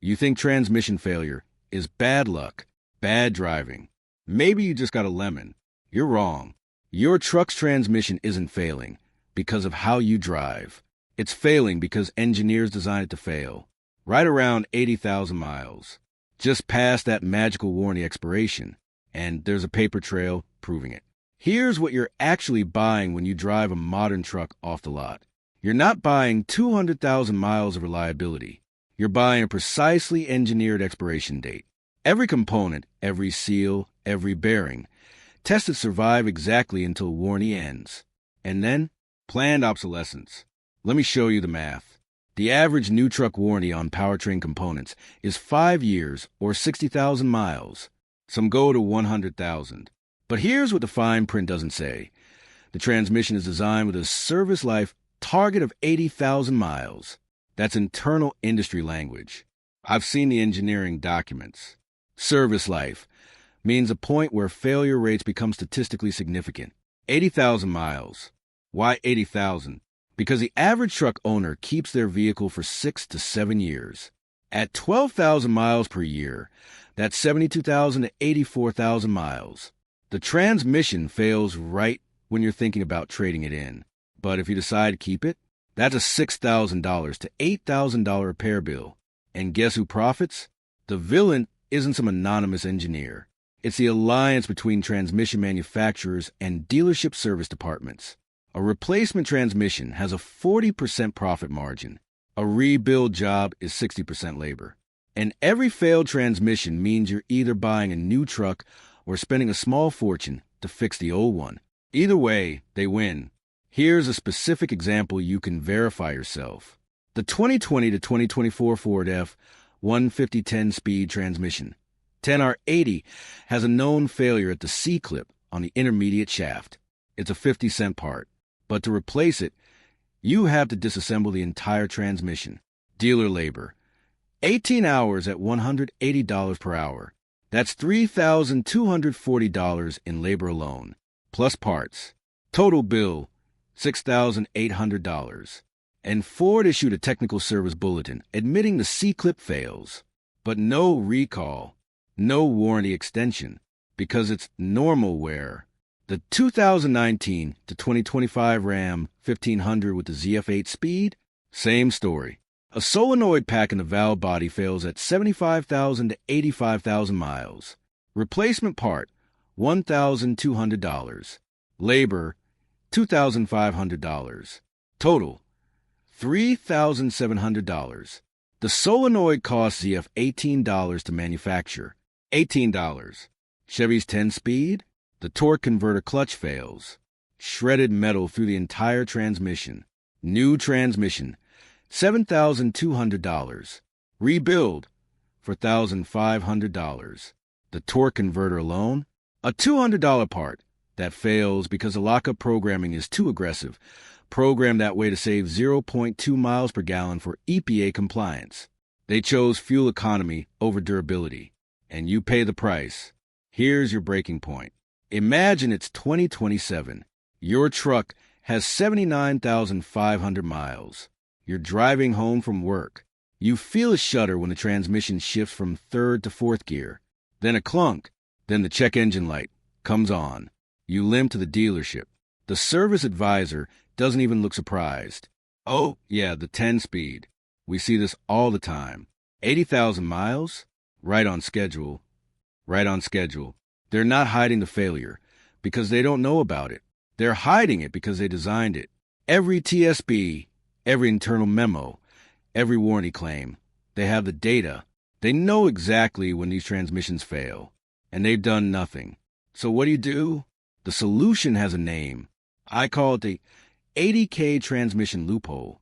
You think transmission failure is bad luck, bad driving. Maybe you just got a lemon. You're wrong. Your truck's transmission isn't failing because of how you drive. It's failing because engineers designed it to fail. Right around 80,000 miles. Just past that magical warranty expiration. And there's a paper trail proving it. Here's what you're actually buying when you drive a modern truck off the lot. You're not buying 200,000 miles of reliability. You're buying a precisely engineered expiration date. Every component, every seal, every bearing, tested to survive exactly until warranty ends. And then, planned obsolescence. Let me show you the math. The average new truck warranty on powertrain components is 5 years or 60,000 miles. Some go to 100,000. But here's what the fine print doesn't say. The transmission is designed with a service life target of 80,000 miles. That's internal industry language. I've seen the engineering documents. Service life means a point where failure rates become statistically significant. 80,000 miles. Why 80,000? Because the average truck owner keeps their vehicle for 6 to 7 years. At 12,000 miles per year, that's 72,000 to 84,000 miles. The transmission fails right when you're thinking about trading it in. But if you decide to keep it, that's a $6,000 to $8,000 repair bill. And guess who profits? The villain isn't some anonymous engineer. It's the alliance between transmission manufacturers and dealership service departments. A replacement transmission has a 40% profit margin. A rebuild job is 60% labor. And every failed transmission means you're either buying a new truck or spending a small fortune to fix the old one. Either way, they win. Here's a specific example you can verify yourself. The 2020 to 2024 Ford F-150 10-speed transmission, 10R80, has a known failure at the C-clip on the intermediate shaft. It's a 50-cent part. But to replace it, you have to disassemble the entire transmission. Dealer labor. 18 hours at $180 per hour. That's $3,240 in labor alone, plus parts. Total bill, $6,800. And Ford issued a technical service bulletin admitting the C-clip fails. But no recall, no warranty extension, because it's normal wear. The 2019 to 2025 Ram 1500 with the ZF8 speed, same story. A solenoid pack in the valve body fails at 75,000 to 85,000 miles. Replacement part, $1,200. Labor, $2,500. Total, $3,700. The solenoid costs ZF $18 to manufacture. $18. Chevy's 10-speed? The torque converter clutch fails. Shredded metal through the entire transmission. New transmission, $7,200. Rebuild for $1,500. The torque converter alone, a $200 part that fails because the lockup programming is too aggressive. Programmed that way to save 0.2 miles per gallon for EPA compliance. They chose fuel economy over durability, and you pay the price. Here's your breaking point. Imagine it's 2027. Your truck has 79,500 miles. You're driving home from work. You feel a shudder when the transmission shifts from third to fourth gear. Then a clunk. Then the check engine light comes on. You limp to the dealership. The service advisor doesn't even look surprised. Oh, yeah, the 10-speed. We see this all the time. 80,000 miles? Right on schedule. Right on schedule. They're not hiding the failure because they don't know about it. They're hiding it because they designed it. Every TSB, every internal memo, every warranty claim, they have the data. They know exactly when these transmissions fail, and they've done nothing. So what do? The solution has a name. I call it the 80K transmission loophole.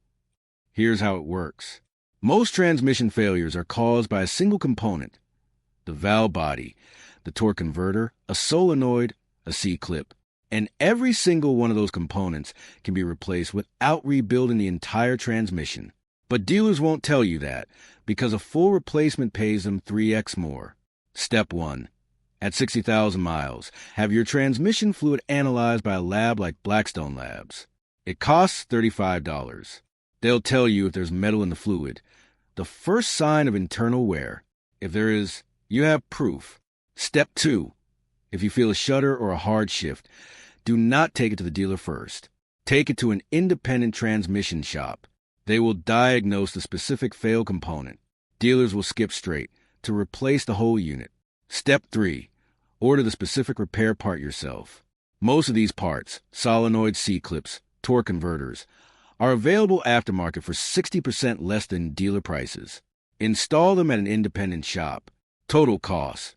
Here's how it works. Most transmission failures are caused by a single component, the valve body, the torque converter, a solenoid, a C-clip. And every single one of those components can be replaced without rebuilding the entire transmission. But dealers won't tell you that because a full replacement pays them 3x more. Step 1. At 60,000 miles, have your transmission fluid analyzed by a lab like Blackstone Labs. It costs $35. They'll tell you if there's metal in the fluid, The first sign of internal wear. If there is, you have proof. Step 2. If you feel a shudder or a hard shift, do not take it to the dealer first. Take it to an independent transmission shop. They will diagnose the specific fail component. Dealers will skip straight to replace the whole unit. Step 3. Order the specific repair part yourself. Most of these parts, solenoid C-clips, torque converters, are available aftermarket for 60% less than dealer prices. Install them at an independent shop. Total cost,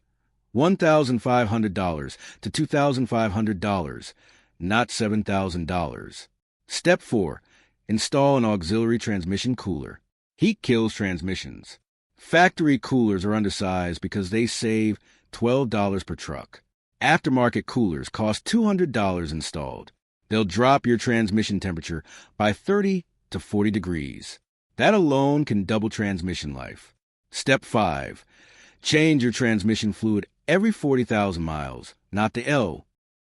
$1,500 to $2,500, not $7,000. Step 4. Install an auxiliary transmission cooler. Heat kills transmissions. Factory coolers are undersized because they save $12 per truck. Aftermarket coolers cost $200 installed. They'll drop your transmission temperature by 30 to 40 degrees. That alone can double transmission life. Step 5. Change your transmission fluid every 40,000 miles, not the L,